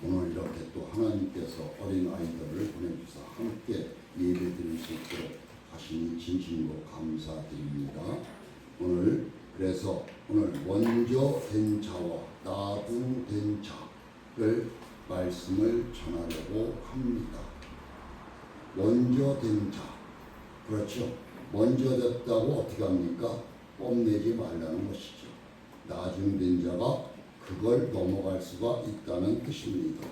오늘 이렇게 또 하나님께서 어린 아이들을 보내주사 함께 예배 드릴 수 있도록 하시니 진심으로 감사드립니다. 그래서 오늘 먼저 된 자와 나중된 자를 말씀을 전하려고 합니다. 먼저 된 자, 그렇죠? 먼저 됐다고 어떻게 합니까? 뽐내지 말라는 것이죠. 나중된 자가 그걸 넘어갈 수가 있다는 뜻입니다.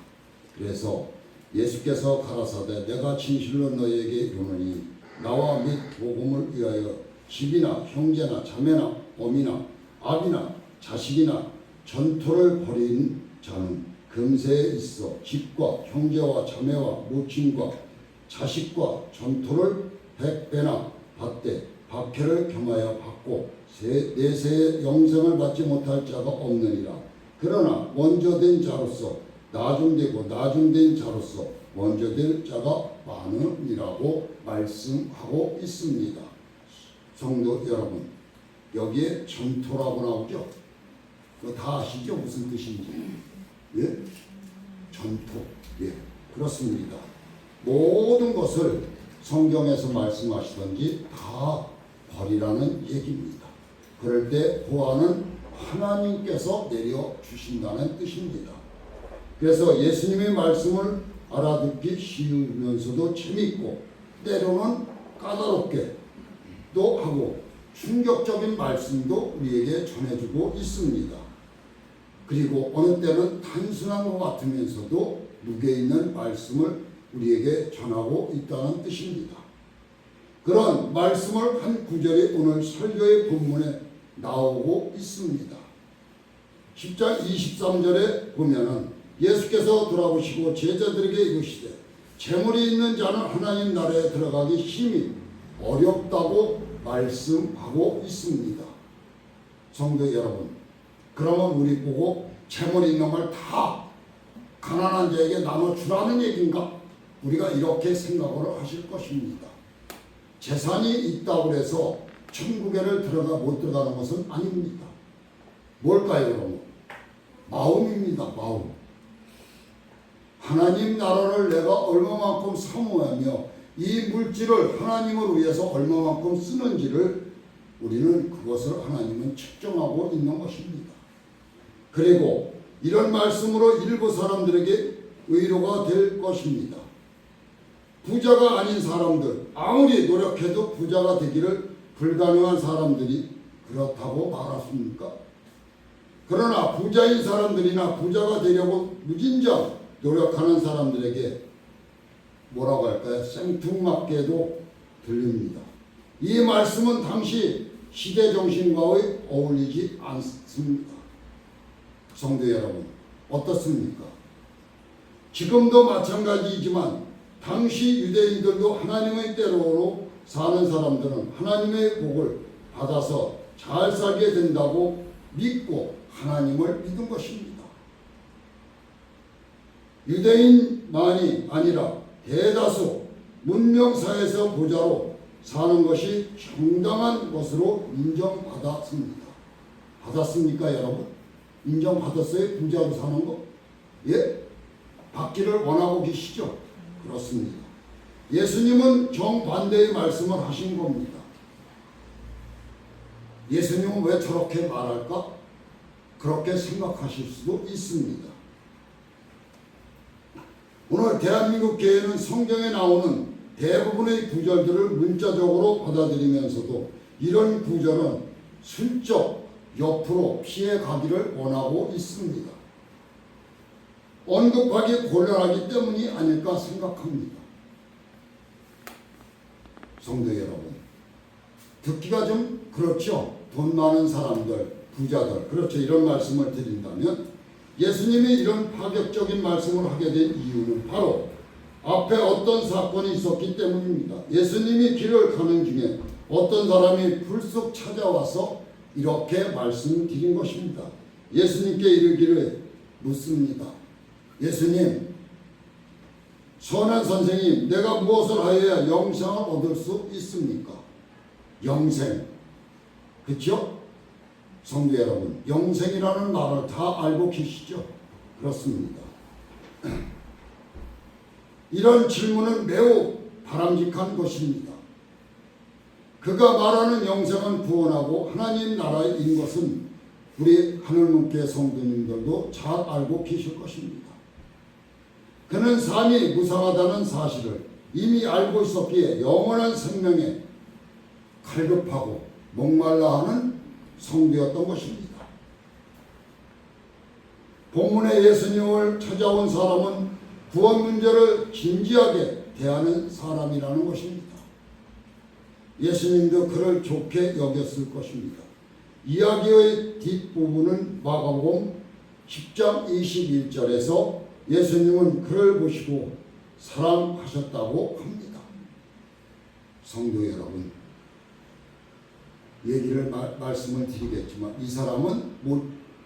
그래서 예수께서 가라사대 내가 진실로 너희에게 이르노니 나와 및 복음을 위하여 집이나 형제나 자매나 어미나 아비나 자식이나 전토를 벌인 자는 금세에 있어 집과 형제와 자매와 모친과 자식과 전토를 100배나 받되 박해를 경하여 받고 내세의 영생을 받지 못할 자가 없느니라. 그러나 먼저 된 자로서 나중되고 나중된 자로서 먼저 될 자가 많으니라고 말씀하고 있습니다. 성도 여러분, 여기에 전토라고 나오죠? 그거 다 아시죠? 무슨 뜻인지? 예? 전토. 예, 그렇습니다. 모든 것을 성경에서 말씀하시던지 다 버리라는 얘기입니다. 그럴 때 보아는 하나님께서 내려주신다는 뜻입니다. 그래서 예수님의 말씀을 알아듣기 쉬우면서도 재밌고 때로는 까다롭게도 하고 충격적인 말씀도 우리에게 전해주고 있습니다. 그리고 어느 때는 단순한 것 같으면서도 무게 있는 말씀을 우리에게 전하고 있다는 뜻입니다. 그런 말씀을 한 구절이 오늘 설교의 본문에 나오고 있습니다. 10장 23절에 보면은 예수께서 돌아보시고 제자들에게 이르시되 재물이 있는 자는 하나님 나라에 들어가기 힘이 어렵다고 말씀하고 있습니다. 성도 여러분, 그러면 우리 보고 재물 있는 걸 다 가난한 자에게 나눠주라는 얘기인가? 우리가 이렇게 생각을 하실 것입니다. 재산이 있다고 해서 천국에를 못 들어가는 것은 아닙니다. 뭘까요, 여러분? 마음입니다, 마음. 하나님 나라를 내가 얼마만큼 사모하며 이 물질을 하나님을 위해서 얼마만큼 쓰는지를 우리는 그것을 하나님은 측정하고 있는 것입니다. 그리고 이런 말씀으로 일부 사람들에게 위로가 될 것입니다. 부자가 아닌 사람들, 아무리 노력해도 부자가 되기를 불가능한 사람들이 그렇다고 말하십니까? 그러나 부자인 사람들이나 부자가 되려고 무진장 노력하는 사람들에게 뭐라고 할까요? 생뚱맞게도 들립니다. 이 말씀은 당시 시대 정신과의 어울리지 않습니다. 성도 여러분, 어떻습니까? 지금도 마찬가지이지만 당시 유대인들도 하나님의 때로 사는 사람들은 하나님의 복을 받아서 잘 살게 된다고 믿고 하나님을 믿은 것입니다. 유대인만이 아니라 대다수 문명사회에서 부자로 사는 것이 정당한 것으로 인정받았습니다. 받았습니까, 여러분? 인정받았어요? 부자로 사는 거? 예? 받기를 원하고 계시죠? 그렇습니다. 예수님은 정반대의 말씀을 하신 겁니다. 예수님은 왜 저렇게 말할까? 그렇게 생각하실 수도 있습니다. 오늘 대한민국 교회는 성경에 나오는 대부분의 구절들을 문자적으로 받아들이면서도 이런 구절은 슬쩍 옆으로 피해 가기를 원하고 있습니다. 언급하기 곤란하기 때문이 아닐까 생각합니다. 성도 여러분, 듣기가 좀 그렇죠. 돈 많은 사람들, 부자들, 그렇죠. 이런 말씀을 드린다면 예수님이 이런 파격적인 말씀을 하게 된 이유는 바로 앞에 어떤 사건이 있었기 때문입니다. 예수님이 길을 가는 중에 어떤 사람이 불쑥 찾아와서 이렇게 말씀드린 것입니다. 예수님께 이르기를 묻습니다. 예수님, 선한 선생님, 내가 무엇을 하여야 영생을 얻을 수 있습니까? 영생, 그렇죠? 성도 여러분, 영생이라는 말을 다 알고 계시죠? 그렇습니다. 이런 질문은 매우 바람직한 것입니다. 그가 말하는 영생은 구원하고 하나님 나라인 것은 우리 하늘문교회 성도님들도 잘 알고 계실 것입니다. 그는 삶이 무상하다는 사실을 이미 알고 있었기에 영원한 생명에 갈급하고 목말라하는 성도였던 것입니다. 본문에 예수님을 찾아온 사람은 구원 문제를 진지하게 대하는 사람이라는 것입니다. 예수님도 그를 좋게 여겼을 것입니다. 이야기의 뒷부분은 마가복음 10장 21절에서 예수님은 그를 보시고 사랑하셨다고 합니다. 성도 여러분, 말씀을 드리겠지만 이 사람은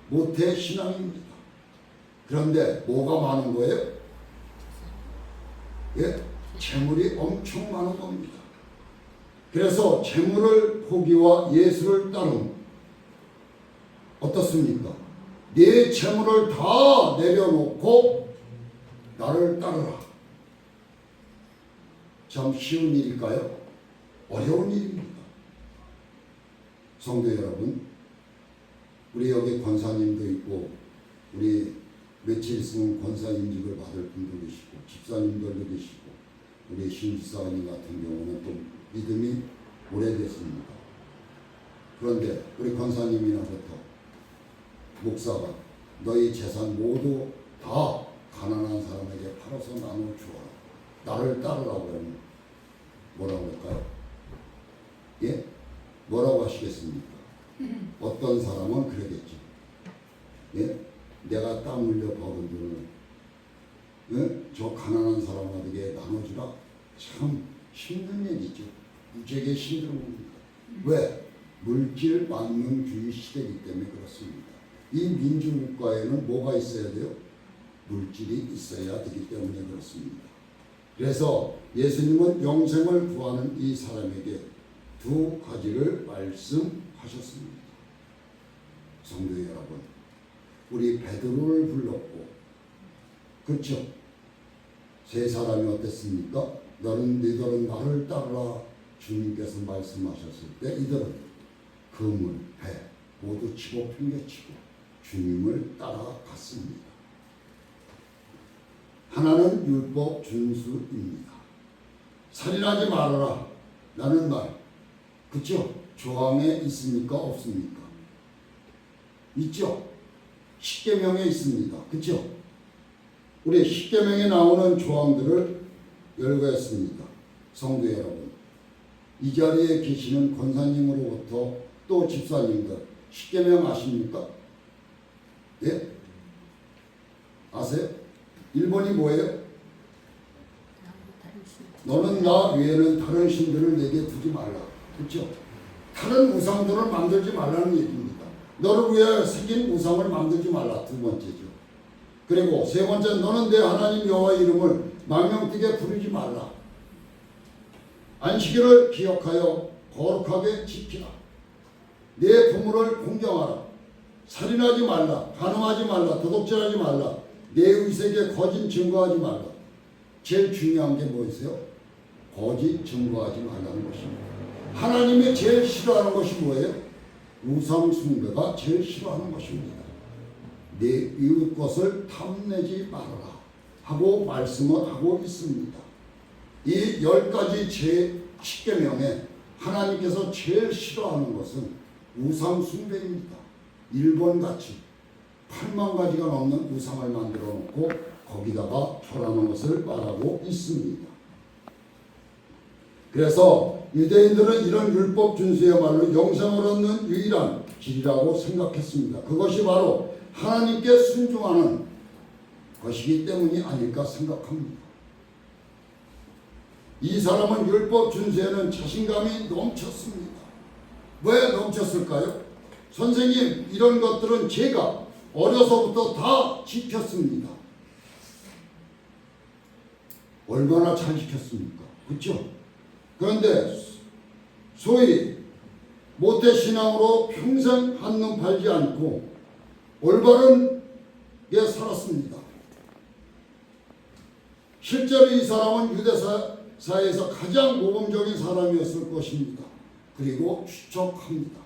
모태 신앙입니다. 그런데 뭐가 많은 거예요? 예? 재물이 엄청 많은 겁니다. 그래서 재물을 포기와 예수를 따른 어떻습니까? 내 재물을 다 내려놓고 나를 따르라. 참 쉬운 일일까요? 어려운 일입니다. 성도 여러분, 우리 여기 권사님도 있고 우리 며칠 있으면 권사 임직을 받을 분도 계시고 집사님들도 계시고 우리 신지사님 같은 경우는 또 믿음이 오래됐습니다. 그런데 우리 권사님이나부터 목사가 너희 재산 모두 다 가난한 사람에게 팔아서 나눠주어라. 나를 따르라고 하면 뭐라고 할까요? 예? 뭐라고 하시겠습니까? 어떤 사람은 그러겠죠. 예? 내가 땀 흘려 버는 돈을 예? 저 가난한 사람에게 나눠주라. 참 힘든 얘기죠. 무지하게 힘든 겁니다. 왜? 물질 만능주의 시대이기 때문에 그렇습니다. 이 민주국가에는 뭐가 있어야 돼요? 물질이 있어야 되기 때문에 그렇습니다. 그래서 예수님은 영생을 구하는 이 사람에게 두 가지를 말씀하셨습니다. 성도 여러분, 우리 베드로를 불렀고, 그렇죠? 세 사람이 어땠습니까? 너희들은 나를 따르라 주님께서 말씀하셨을 때 이들은 그물, 배 모두 치고 팽개치고 주님을 따라갔습니다. 하나는 율법 준수입니다. 살인하지 말아라 라는 말, 그렇죠? 조항에 있습니까? 없습니까? 있죠? 십계명에 있습니다. 그렇죠? 우리 십계명에 나오는 조항들을 열거했습니다. 성도 여러분, 이 자리에 계시는 권사님으로부터 또 집사님들 십계명 아십니까? 예? 아세요? 1번이 뭐예요? 너는 나 외에는 다른 신들을 내게 두지 말라. 그렇죠? 다른 우상들을 만들지 말라는 얘기입니다. 너를 위해 새긴 우상을 만들지 말라. 두 번째죠. 그리고 세 번째, 너는 내 하나님 여호와의 이름을 망령되게 부르지 말라. 안식일을 기억하여 거룩하게 지키라. 내 부모를 공경하라. 살인하지 말라. 간음하지 말라. 도둑질하지 말라. 내 의색에 거짓 증거하지 말라. 제일 중요한 게 뭐였어요? 거짓 증거하지 말라는 것입니다. 하나님이 제일 싫어하는 것이 뭐예요? 우상 숭배가 제일 싫어하는 것입니다. 내 이웃 것을 탐내지 말아라 하고 말씀을 하고 있습니다. 이 10가지 제10계명에 하나님께서 제일 싫어하는 것은 우상 숭배입니다. 1번같이 8만 가지가 넘는 우상을 만들어 놓고 거기다가 절하는 것을 말하고 있습니다. 그래서 유대인들은 이런 율법 준수야말로 영생을 얻는 유일한 길이라고 생각했습니다. 그것이 바로 하나님께 순종하는 것이기 때문이 아닐까 생각합니다. 이 사람은 율법 준수에는 자신감이 넘쳤습니다. 왜 넘쳤을까요? 선생님, 이런 것들은 제가 어려서부터 다 지켰습니다. 얼마나 잘 지켰습니까? 그렇죠? 그런데 소위 모태신앙으로 평생 한눈 팔지 않고 올바른 게 살았습니다. 실제로 이 사람은 유대사에서 가장 모범적인 사람이었을 것입니다. 그리고 추측합니다.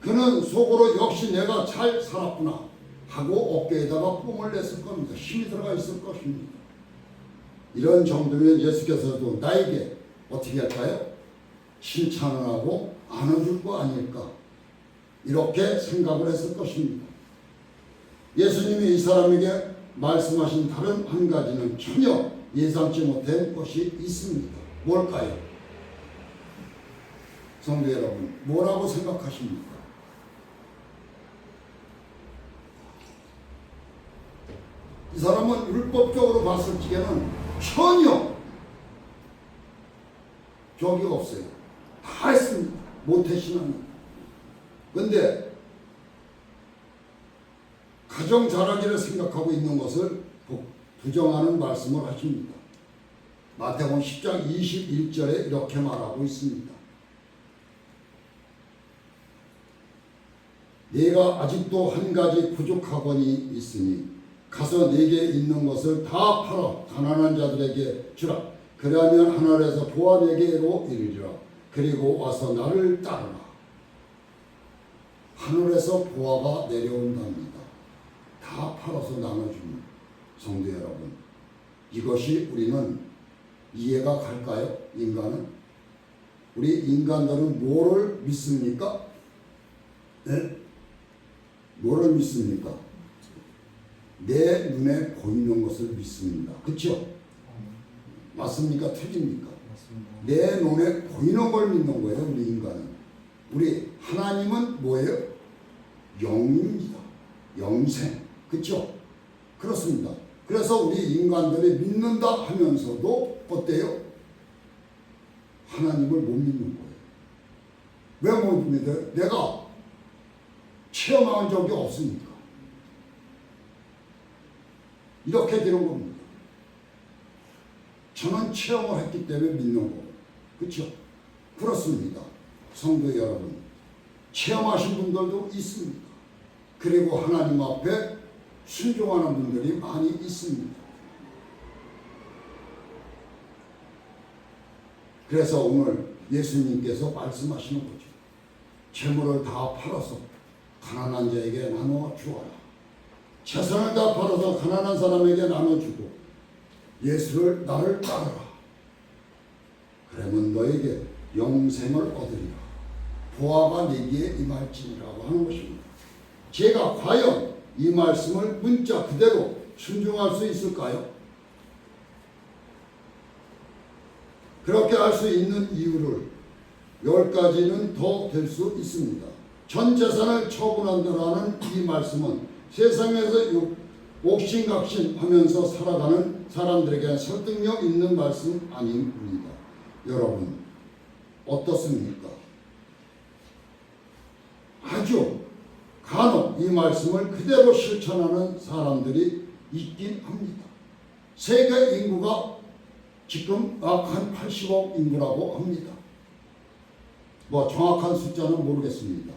그는 속으로 역시 내가 잘 살았구나 하고 어깨에다가 뽕을 냈을 겁니다. 힘이 들어가 있을 것입니다. 이런 정도면 예수께서도 나에게 어떻게 할까요? 칭찬을 하고 안아줄 거 아닐까, 이렇게 생각을 했을 것입니다. 예수님이 이 사람에게 말씀하신 다른 한 가지는 전혀 예상치 못한 것이 있습니다. 뭘까요? 성도 여러분, 뭐라고 생각하십니까? 이 사람은 율법적으로 봤을 적에는 전혀 적이 없어요. 다 했습니다. 모태신앙은. 근데 가정 잘하기를 생각하고 있는 것을 부정하는 말씀을 하십니다. 마태복음 10장 21절에 이렇게 말하고 있습니다. 네가 아직도 한 가지 부족하거니 있으니 가서 네게 있는 것을 다 팔아 가난한 자들에게 주라. 그러면 하늘에서 보아 내게로 이르리라. 그리고 와서 나를 따르라. 하늘에서 보아가 내려온답니다. 다 팔아서 나눠주는 성도 여러분, 이것이 우리는 이해가 갈까요? 인간은? 우리 인간들은 뭐를 믿습니까? 네? 뭐를 믿습니까? 내 눈에 보이는 것을 믿습니다. 그렇죠? 맞습니까? 틀립니까? 맞습니다. 내 눈에 보이는 걸 믿는 거예요. 우리 인간은. 우리 하나님은 뭐예요? 영입니다. 영생. 그렇죠? 그렇습니다. 그래서 우리 인간들이 믿는다 하면서도 어때요? 하나님을 못 믿는 거예요. 왜 못 믿어요? 내가 체험한 적이 없으니까. 이렇게 되는 겁니다. 저는 체험을 했기 때문에 믿는 거고. 그렇죠? 그렇습니다. 성도 여러분, 체험하신 분들도 있습니다. 그리고 하나님 앞에 순종하는 분들이 많이 있습니다. 그래서 오늘 예수님께서 말씀하시는 거죠. 재물을 다 팔아서 가난한 자에게 나눠 주어라. 재산을 다 팔아서 가난한 사람에게 나눠주고 나를 따르라. 그러면 너에게 영생을 얻으리라. 보아가 내게 임할지니라고 하는 것입니다. 제가 과연 이 말씀을 문자 그대로 순종할 수 있을까요? 그렇게 할 수 있는 이유를 10가지는 더 될 수 있습니다. 전 재산을 처분한다라는 이 말씀은 세상에서 옥신각신 하면서 살아가는 사람들에게 설득력 있는 말씀 아닙니다. 여러분, 어떻습니까? 아주 간혹 이 말씀을 그대로 실천하는 사람들이 있긴 합니다. 세계 인구가 지금 한 80억 인구라고 합니다. 뭐 정확한 숫자는 모르겠습니다.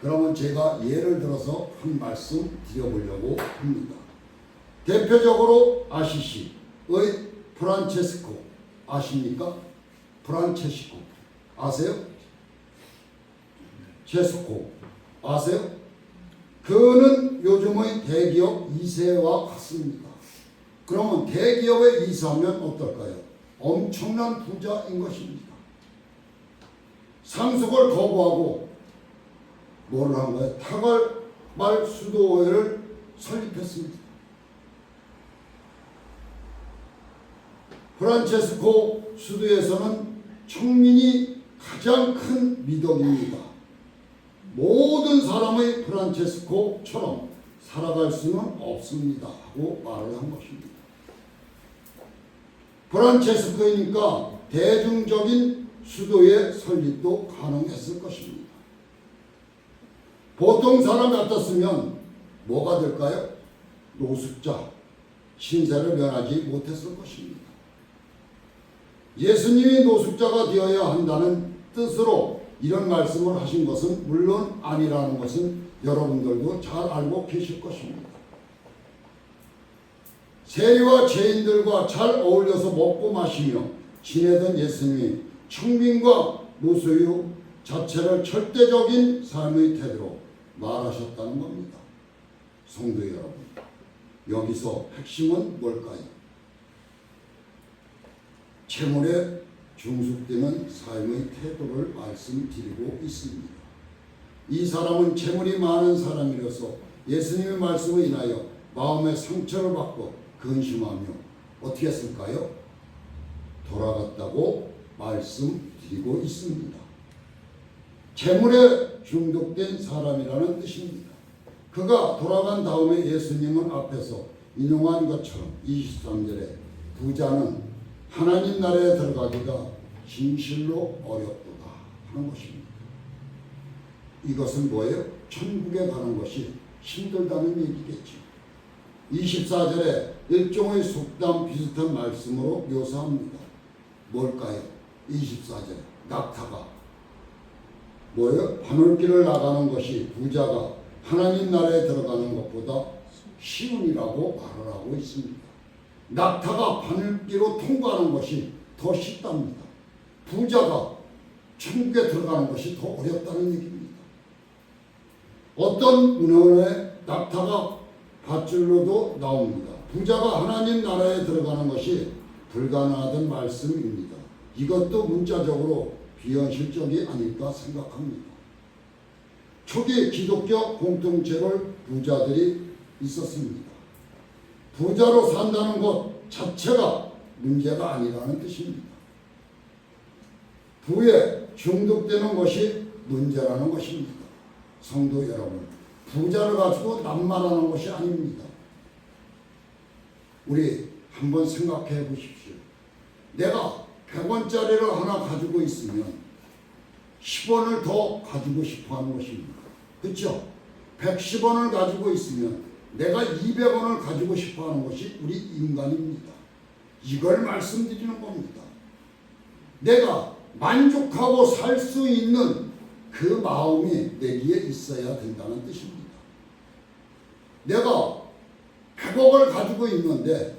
그러면 제가 예를 들어서 한 말씀 드려보려고 합니다. 대표적으로 아시시의 프란체스코 아십니까? 프란체스코 아세요? 체스코 아세요? 그는 요즘의 대기업 2세와 같습니다. 그러면 대기업의 2세하면 어떨까요? 엄청난 부자인 것입니다. 상속을 거부하고 뭐를 한 거예요? 타갈말 수도회를 설립했습니다. 프란체스코 수도에서는 청민이 가장 큰 미덕입니다. 모든 사람의 프란체스코처럼 살아갈 수는 없습니다 하고 말을 한 것입니다. 프란체스코이니까 대중적인 수도의 설립도 가능했을 것입니다. 보통 사람 같았으면 뭐가 될까요? 노숙자, 신세를 면하지 못했을 것입니다. 예수님이 노숙자가 되어야 한다는 뜻으로 이런 말씀을 하신 것은 물론 아니라는 것은 여러분들도 잘 알고 계실 것입니다. 세리와 죄인들과 잘 어울려서 먹고 마시며 지내던 예수님이 청빈과 무소유 자체를 절대적인 삶의 태도로 말하셨다는 겁니다. 성도 여러분, 여기서 핵심은 뭘까요? 재물에 중독되는 삶의 태도를 말씀드리고 있습니다. 이 사람은 재물이 많은 사람이라서 예수님의 말씀을 인하여 마음의 상처를 받고 근심하며 어떻게 했을까요? 돌아갔다고 말씀드리고 있습니다. 재물에 중독된 사람이라는 뜻입니다. 그가 돌아간 다음에 예수님은 앞에서 인용한 것처럼 23절에 부자는 하나님 나라에 들어가기가 진실로 어렵도다 하는 것입니다. 이것은 뭐예요? 천국에 가는 것이 힘들다는 얘기겠죠. 24절에 일종의 속담 비슷한 말씀으로 묘사합니다. 뭘까요? 24절에 낙타가 뭐예요? 바늘길을 나가는 것이 부자가 하나님 나라에 들어가는 것보다 쉬운이라고 말을 하고 있습니다. 낙타가 바늘길로 통과하는 것이 더 쉽답니다. 부자가 천국에 들어가는 것이 더 어렵다는 얘기입니다. 어떤 문헌에 낙타가 밧줄로도 나옵니다. 부자가 하나님 나라에 들어가는 것이 불가능하던 말씀입니다. 이것도 문자적으로 비현실적이 아닐까 생각합니다. 초기 기독교 공동체를 부자들이 있었습니다. 부자로 산다는 것 자체가 문제가 아니라는 뜻입니다. 부에 중독되는 것이 문제라는 것입니다. 성도 여러분, 부자를 가지고 남말하는 것이 아닙니다. 우리 한번 생각해 보십시오. 내가 100원짜리를 하나 가지고 있으면 10원을 더 가지고 싶어 하는 것입니다. 그렇죠? 110원을 가지고 있으면 내가 200원을 가지고 싶어 하는 것이 우리 인간입니다. 이걸 말씀드리는 겁니다. 내가 만족하고 살 수 있는 그 마음이 내기에 있어야 된다는 뜻입니다. 내가 100억을 가지고 있는데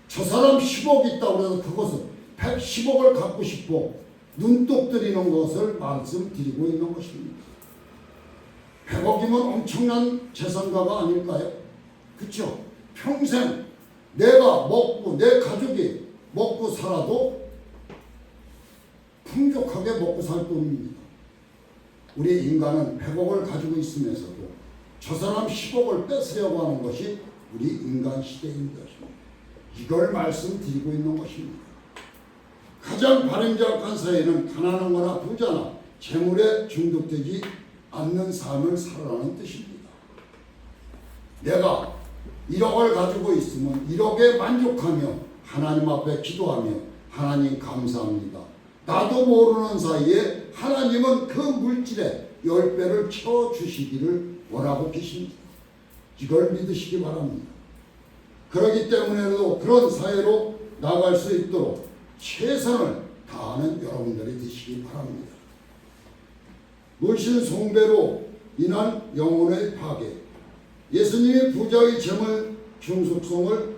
저 사람 10억 있다고 해서 그것을 110억을 갖고 싶어 눈독 들이는 것을 말씀드리고 있는 것입니다. 100억이면 엄청난 재산가가 아닐까요? 그렇죠? 평생 내가 먹고 내 가족이 먹고 살아도 풍족하게 먹고 살 돈입니다. 우리 인간은 100억을 가지고 있으면서도 저 사람 10억을 뺏으려고 하는 것이 우리 인간 시대인 것입니다. 이걸 말씀드리고 있는 것입니다. 가장 바람직한 사회는 가난하거나 부자나 재물에 중독되지 않는 삶을 살아라는 뜻입니다. 내가 1억을 가지고 있으면 1억에 만족하며 하나님 앞에 기도하며 하나님 감사합니다. 나도 모르는 사이에 하나님은 그 물질에 10배를 채워주시기를 원하고 계십니다. 이걸 믿으시기 바랍니다. 그렇기 때문에도 그런 사회로 나갈 수 있도록 최선을 다하는 여러분들이 되시기 바랍니다. 물신 숭배로 인한 영혼의 파괴. 예수님이 부자의 재물 중독성을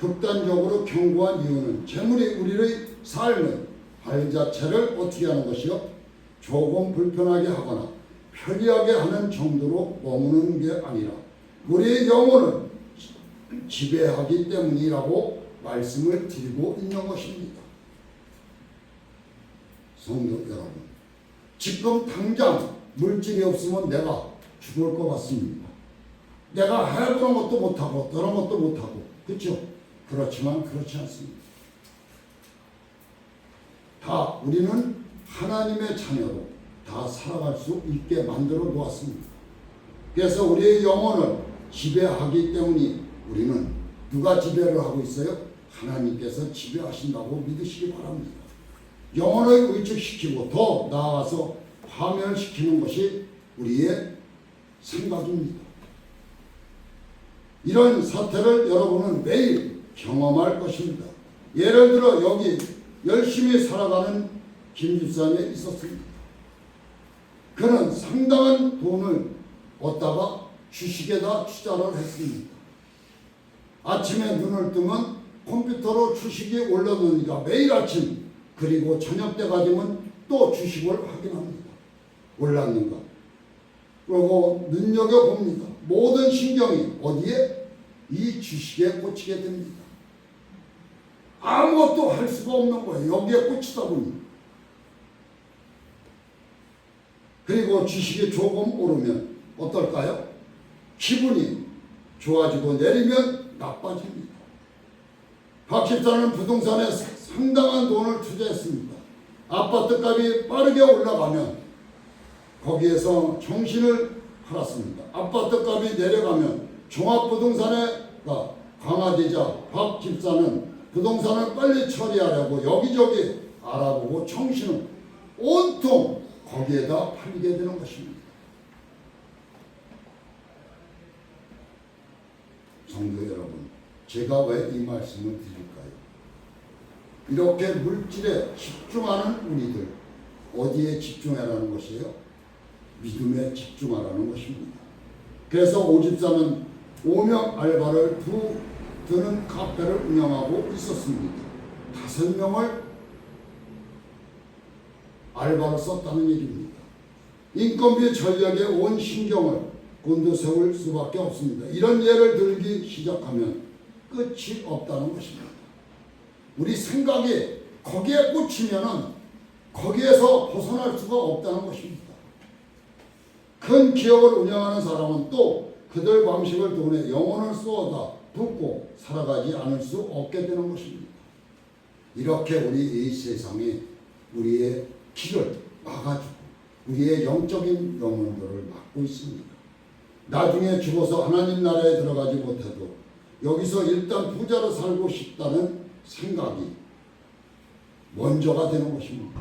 극단적으로 경고한 이유는 재물이 우리의 삶의 발 자체를 어떻게 하는 것이요? 조금 불편하게 하거나 편리하게 하는 정도로 머무는 게 아니라 우리의 영혼을 지배하기 때문이라고 말씀을 드리고 있는 것입니다. 성도 여러분, 지금 당장 물질이 없으면 내가 죽을 것 같습니다. 내가 해보는 것도 못하고 떠는 것도 못하고, 그렇죠? 그렇지만 그렇지 않습니다. 다 우리는 하나님의 자녀로 다 살아갈 수 있게 만들어 놓았습니다. 그래서 우리의 영혼을 지배하기 때문에 우리는 누가 지배를 하고 있어요? 하나님께서 지배하신다고 믿으시기 바랍니다. 영혼을 의축시키고 더 나아가서 파멸시키는 것이 우리의 생각입니다. 이런 사태를 여러분은 매일 경험할 것입니다. 예를 들어 여기 열심히 살아가는 김 집사님이 있었습니다. 그는 상당한 돈을 얻다가 주식에다 투자를 했습니다. 아침에 눈을 뜨면 컴퓨터로 주식이 올랐느니까 매일 아침 그리고 저녁 때까지는 또 주식을 확인합니다. 올랐는가. 그리고 눈여겨봅니다. 모든 신경이 어디에? 이 주식에 꽂히게 됩니다. 아무것도 할 수가 없는 거예요. 여기에 꽂히다 보니. 그리고 주식이 조금 오르면 어떨까요? 기분이 좋아지고 내리면 나빠집니다. 박 집사는 부동산에 상당한 돈을 투자했습니다. 아파트 값이 빠르게 올라가면 거기에서 정신을 팔았습니다. 아파트 값이 내려가면 종합부동산에가 강화되자 박 집사는 부동산을 빨리 처리하려고 여기저기 알아보고 정신을 온통 거기에다 팔리게 되는 것입니다. 성도 여러분, 제가 왜 이 말씀을 드릴까요? 이렇게 물질에 집중하는 우리들, 어디에 집중하라는 것이에요? 믿음에 집중하라는 것입니다. 그래서 오 집사는 5명 알바를 드는 카페를 운영하고 있었습니다. 5명을 알바로 썼다는 얘기입니다. 인건비 전략에 온 신경을 곤두세울 수밖에 없습니다. 이런 예를 들기 시작하면 끝이 없다는 것입니다. 우리 생각이 거기에 꽂히면은 거기에서 벗어날 수가 없다는 것입니다. 큰 기업을 운영하는 사람은 또 그들 방식을 돈에 영혼을 쏟아 붓고 살아가지 않을 수 없게 되는 것입니다. 이렇게 우리 이 세상에 우리의 길을 막아주고 우리의 영적인 영혼들을 막고 있습니다. 나중에 죽어서 하나님 나라에 들어가지 못해도 여기서 일단 부자로 살고 싶다는 생각이 먼저가 되는 것입니다.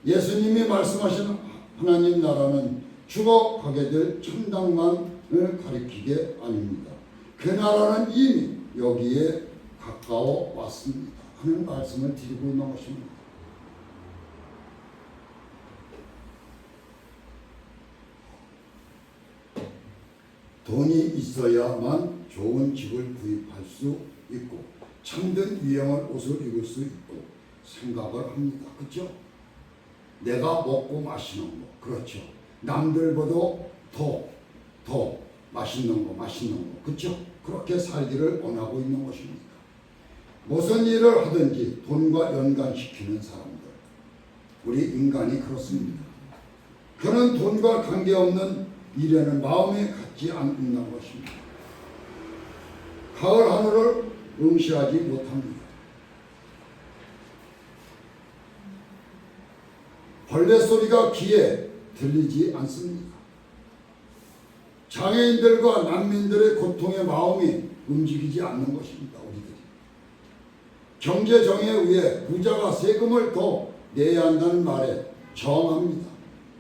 예수님이 말씀하시는 하나님 나라는 죽어가게 될 천당만을 가리키게 아닙니다. 그 나라는 이미 여기에 가까워 왔습니다 하는 말씀을 드리고 있는 것입니다. 돈이 있어야만 좋은 집을 구입할 수 있고 참된 유행을 옷을 입을 수 있고 생각을 합니다. 그렇죠? 내가 먹고 마시는 거, 그렇죠? 남들보다 더 맛있는 거, 그렇죠? 그렇게 살기를 원하고 있는 것입니다. 무슨 일을 하든지 돈과 연관시키는 사람들, 우리 인간이 그렇습니다. 그는 돈과 관계없는 일에는 마음이 갖지 않는 것입니다. 가을 하늘을 응시하지 못합니다. 벌레 소리가 귀에 들리지 않습니다. 장애인들과 난민들의 고통의 마음이 움직이지 않는 것입니다. 우리들이 경제 정의에 의해 부자가 세금을 더 내야 한다는 말에 저항합니다.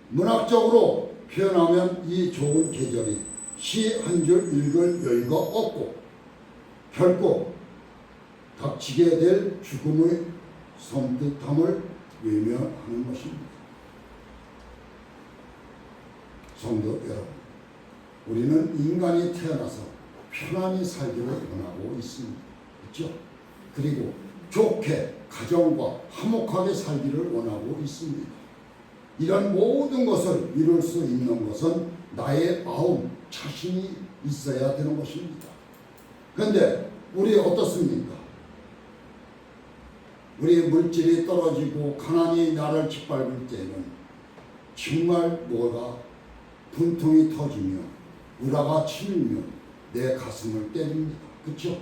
문학적으로 표현하면 이 좋은 계절이 시 한 줄 읽을 여유가 없고 결코 닥치게 될 죽음의 섬뜩함을 외면하는 것입니다. 성도 여러분, 우리는 인간이 태어나서 편안히 살기를 원하고 있습니다. 그렇죠? 그리고 좋게 가정과 화목하게 살기를 원하고 있습니다. 이런 모든 것을 이룰 수 있는 것은 나의 마음, 자신이 있어야 되는 것입니다. 그런데 우리 어떻습니까? 우리 물질이 떨어지고 가난이 나를 짓밟을 때는 정말 뭐가 분통이 터지며 우라가 치밀며 내 가슴을 때립니다. 그렇죠?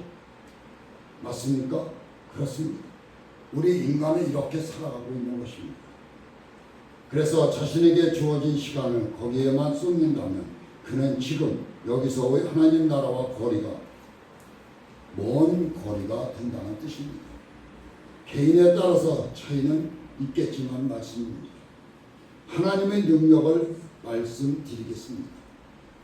맞습니까? 그렇습니다. 우리 인간은 이렇게 살아가고 있는 것입니다. 그래서 자신에게 주어진 시간을 거기에만 쏟는다면 그는 지금 여기서의 하나님 나라와 거리가 먼 거리가 된다는 뜻입니다. 개인에 따라서 차이는 있겠지만 말씀입니다. 하나님의 능력을 말씀드리겠습니다.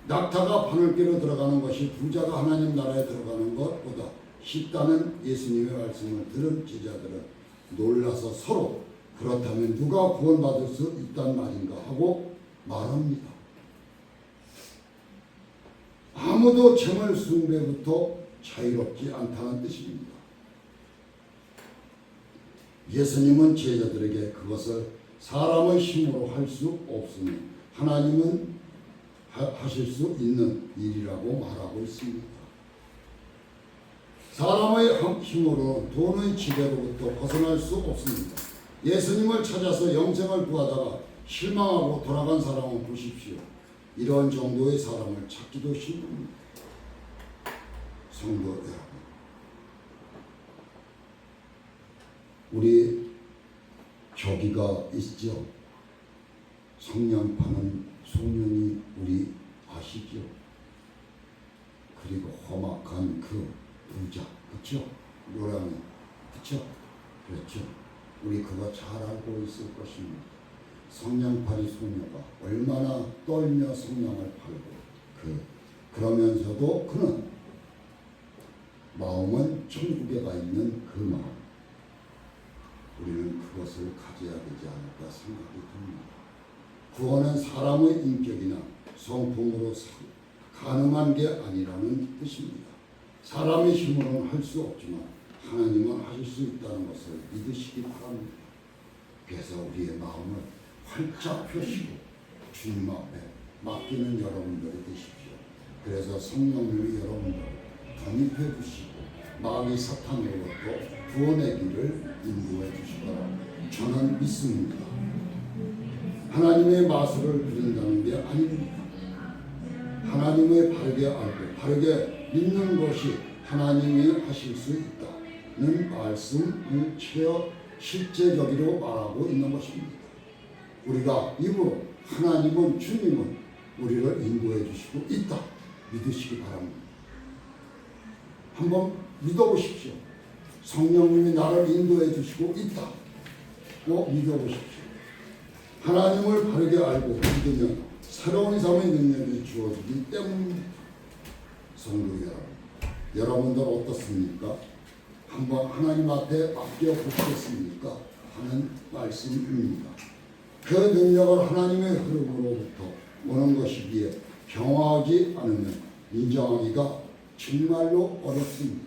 낙타가 바늘귀로 들어가는 것이 부자가 하나님 나라에 들어가는 것보다 쉽다는 예수님의 말씀을 들은 제자들은 놀라서 서로 그렇다면 누가 구원받을 수 있단 말인가 하고 말합니다. 아무도 재물 숭배부터 자유롭지 않다는 뜻입니다. 예수님은 제자들에게 그것을 사람의 힘으로 할 수 없으니 하나님은 하실 수 있는 일이라고 말하고 있습니다. 사람의 힘으로 돈의 지배로부터 벗어날 수 없습니다. 예수님을 찾아서 영생을 구하다가 실망하고 돌아간 사람을 보십시오. 이런 정도의 사람을 찾기도 힘듭니다. 성도 여러분, 우리 교기가 있죠. 성냥 파는 소년이 우리 아시죠? 그리고 험악한 그 부자, 그렇죠? 노랑이, 그렇죠? 그렇죠? 우리 그거 잘 알고 있을 것입니다. 성냥팔이 소녀가 얼마나 떨며 성냥을 팔고 그러면서도 그는 마음은 천국에 가 있는 그 마음, 우리는 그것을 가져야 되지 않을까 생각이 듭니다. 구원은 사람의 인격이나 성품으로 가능한 게 아니라는 뜻입니다. 사람의 힘으로는 할 수 없지만 하나님은 하실 수 있다는 것을 믿으시기 바랍니다. 그래서 우리의 마음을 활짝 펴시고 주님 앞에 맡기는 여러분들이 되십시오. 그래서 성령님이 여러분들을 덧입혀 주시고 마귀 사탄으로부터 구원의 길을 인도해 주시기 바랍니다. 저는 믿습니다. 하나님의 마술을 부린다는 게 아닙니다. 하나님의 바르게 알고 바르게 믿는 것이 하나님이 하실 수 있다는 말씀을 실제적으로 말하고 있는 것입니다. 우리가 입으로 하나님은 주님은 우리를 인도해 주시고 있다 믿으시기 바랍니다. 한번 믿어보십시오. 성령님이 나를 인도해 주시고 있다고 믿어보십시오. 하나님을 바르게 알고 믿으면 새로운 삶의 능력이 주어지기 때문입니다. 성도 여러분, 여러분들 어떻습니까? 한번 하나님 앞에 맡겨보시겠습니까? 하는 말씀입니다. 그 능력을 하나님의 흐름으로부터 오는 것이기에 경화하지 않으면 인정하기가 정말로 어렵습니다.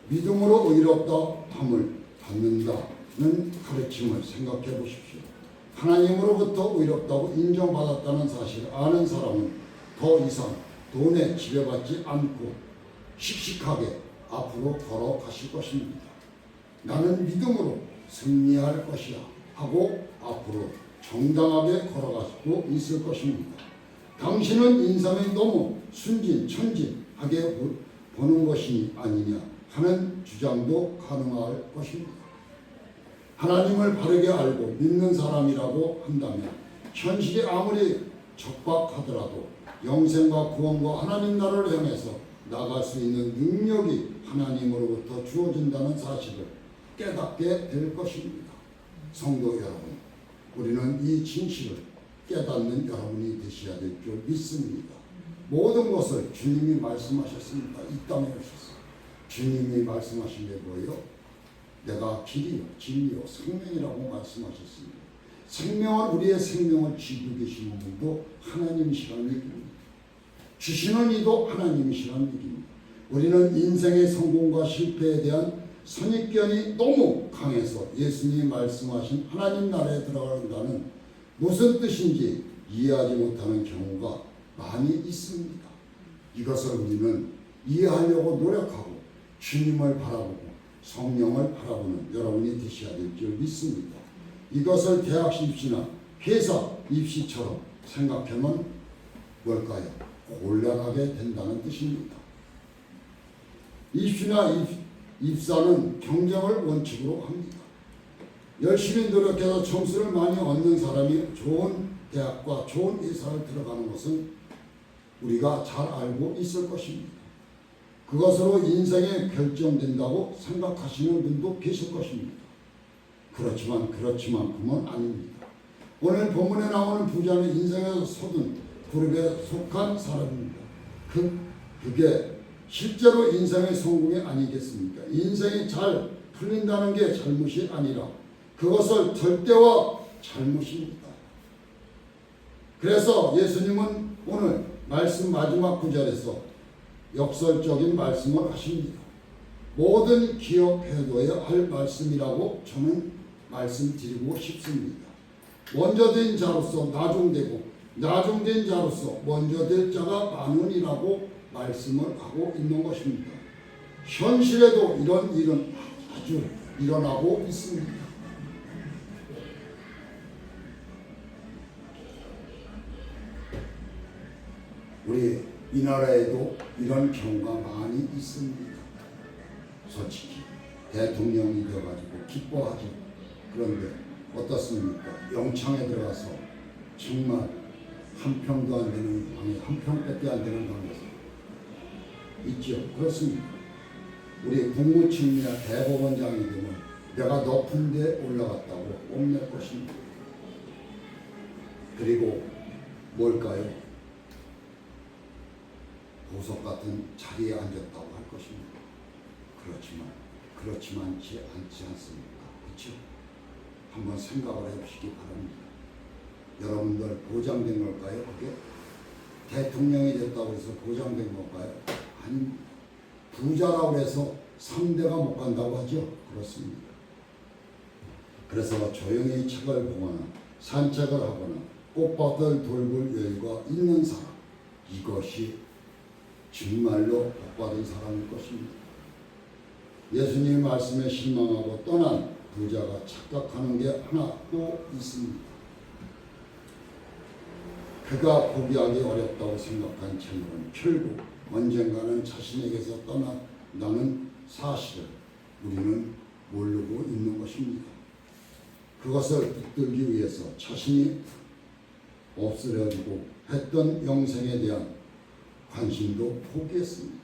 믿음으로 의롭다 함을 받는다는 가르침을 생각해 보십시오. 하나님으로부터 의롭다고 인정받았다는 사실을 아는 사람은 더 이상 돈에 지배받지 않고 씩씩하게 앞으로 걸어가실 것입니다. 나는 믿음으로 승리할 것이야 하고 앞으로 정당하게 걸어가고 있을 것입니다. 당신은 인생이 너무 천진하게 보는 것이 아니냐 하는 주장도 가능할 것입니다. 하나님을 바르게 알고 믿는 사람이라고 한다면 현실이 아무리 적박하더라도 영생과 구원과 하나님 나라를 향해서 나갈 수 있는 능력이 하나님으로부터 주어진다는 사실을 깨닫게 될 것입니다. 성도 여러분, 우리는 이 진실을 깨닫는 여러분이 되셔야 될 줄 믿습니다. 모든 것을 주님이 말씀하셨습니다. 이 땅에 오셔서 주님이 말씀하신 게 뭐예요? 내가 길이요 진리요 생명이라고 말씀하셨습니다. 생명은 우리의 생명을 쥐고 계시는 분도 하나님이시라는 얘기입니다. 주시는 이도 하나님이시라는 얘기입니다. 우리는 인생의 성공과 실패에 대한 선입견이 너무 강해서 예수님이 말씀하신 하나님 나라에 들어간다는 무슨 뜻인지 이해하지 못하는 경우가 많이 있습니다. 이것을 우리는 이해하려고 노력하고 주님을 바라보고 성령을 바라보는 여러분이 되셔야 될 줄 믿습니다. 이것을 대학 입시나 회사 입시처럼 생각하면 뭘까요? 곤란하게 된다는 뜻입니다. 입시나 입사는 경쟁을 원칙으로 합니다. 열심히 노력해서 점수를 많이 얻는 사람이 좋은 대학과 좋은 회사를 들어가는 것은 우리가 잘 알고 있을 것입니다. 그것으로 인생이 결정된다고 생각하시는 분도 계실 것입니다. 그렇지만 그렇지만큼은 아닙니다. 오늘 본문에 나오는 부자는 인생에서 쏟은 그룹에 속한 사람입니다. 그게 실제로 인생의 성공이 아니겠습니까? 인생이 잘 풀린다는 게 잘못이 아니라 그것을 들 때와 잘못입니다. 그래서 예수님은 오늘 말씀 마지막 구절에서 역설적인 말씀을 하십니다. 뭐든 기억해둬야 할 말씀이라고 저는 말씀드리고 싶습니다. 먼저 된 자로서 나중되고 나중된 자로서 먼저 될 자가 많으니라고 말씀을 하고 있는 것입니다. 현실에도 이런 일은 아주 일어나고 있습니다. 우리 이 나라에도 이런 경우가 많이 있습니다. 솔직히 대통령이 되어가지고 기뻐하죠. 그런데 어떻습니까? 영창에 들어가서 정말 한 평도 안 되는 방에 한 평밖에 안 되는 방에서 있죠. 그렇습니다. 우리 국무총리나 대법원장이 되면 내가 높은 데 올라갔다고 뽐낼 것입니다. 그리고 뭘까요? 보석 같은 자리에 앉았다고 할 것입니다. 그렇지만 않지 않습니까? 그렇죠? 한번 생각을 해보시기 바랍니다. 여러분들 보장된 걸까요? 그게 대통령이 됐다고 해서 보장된 걸까요? 아닙니다. 부자라고 해서 3대가 못 간다고 하죠. 그렇습니다. 그래서 조용히 책을 보거나 산책을 하거나 꽃밭을 돌볼 여유가 있는 사람, 이것이 정말로 복받은 사람일 것입니다. 예수님의 말씀에 실망하고 떠난 부자가 착각하는 게 하나 또 있습니다. 그가 포기하기 어렵다고 생각한 재물은 결국 언젠가는 자신에게서 떠난다는 사실을 우리는 모르고 있는 것입니다. 그것을 붙들기 위해서 자신이 없으려고 했던 영생에 대한 관심도 포기했습니다.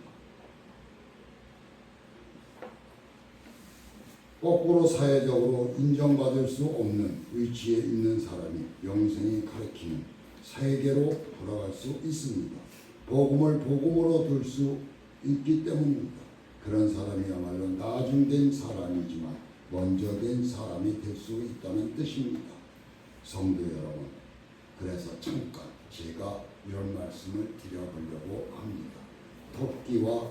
거꾸로 사회적으로 인정받을 수 없는 위치에 있는 사람이 영생이 가리키는 세계로 돌아갈 수 있습니다. 복음을 복음으로 들 수 있기 때문입니다. 그런 사람이야말로 나중된 사람이지만 먼저 된 사람이 될 수 있다는 뜻입니다. 성도 여러분, 그래서 잠깐 제가 이런 말씀을 드려보려고 합니다. 토끼와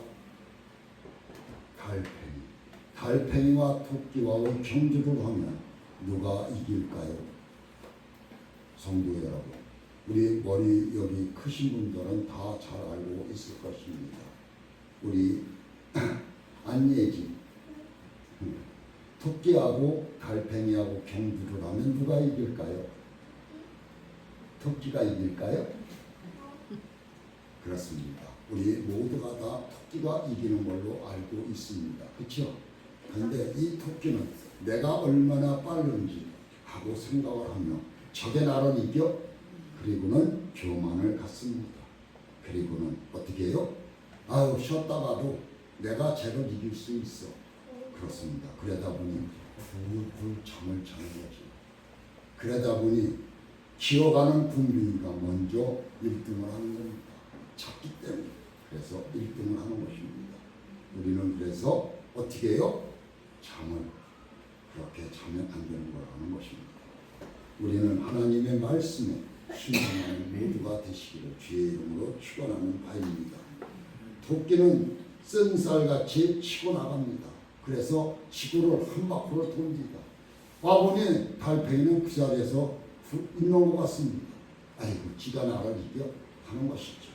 달팽이와 토끼와의 경주를 하면 누가 이길까요? 성도 여러분, 우리 머리 여기 크신 분들은 다 잘 알고 있을 것입니다. 우리 안예진, 토끼하고 달팽이하고 경주를 하면 누가 이길까요? 토끼가 이길까요? 그렇습니다. 우리 모두가 다 토끼가 이기는 걸로 알고 있습니다. 그렇죠? 그런데 이 토끼는 내가 얼마나 빠른지 하고 생각을 하며 저게 나를 이겨? 그리고는 교만을 갖습니다. 그리고는 어떻게 해요? 아유, 쉬었다가도 내가 쟤를 이길 수 있어. 그렇습니다. 그러다 보니 굴굴 잠을 자는 거지. 그러다 보니 기어가는 군비가 먼저 1등을 하는 겁니다. 찾기 때문에. 그래서 1등을 하는 것입니다. 우리는 그래서 어떻게 해요? 잠을 그렇게 자면 안 되는 걸 하는 것입니다. 우리는 하나님의 말씀에 순종하는 모두가 되시기를 주의 이름으로 축원하는 바입니다. 토끼는 쏜살같이 치고 나갑니다. 그래서 지구를 한 바퀴로 돕니다. 와보니 달팽이는 그 자리에서 있는 것 같습니다. 아이고, 지가 나를 이겨 하는 것이죠.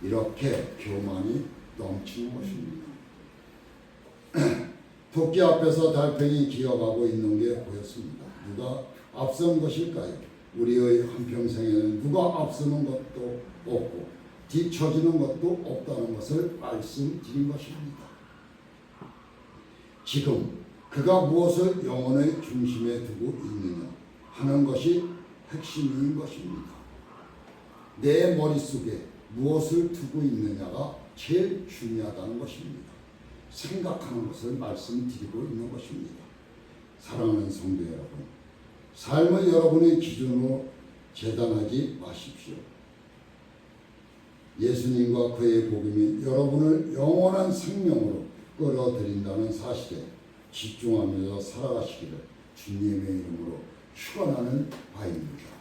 이렇게 교만이 넘치는 것입니다. 토끼 앞에서 달팽이 기어가고 있는 게 보였습니다. 누가 앞선 것일까요? 우리의 한평생에는 누가 앞서는 것도 없고 뒤처지는 것도 없다는 것을 말씀드린 것입니다. 지금 그가 무엇을 영혼의 중심에 두고 있느냐 하는 것이 핵심인 것입니다. 내 머릿속에 무엇을 두고 있느냐가 제일 중요하다는 것입니다. 생각하는 것을 말씀드리고 있는 것입니다. 사랑하는 성도 여러분, 삶을 여러분의 기준으로 재단하지 마십시오. 예수님과 그의 복음이 여러분을 영원한 생명으로 끌어들인다는 사실에 집중하면서 살아가시기를 주님의 이름으로 축원하는 바입니다.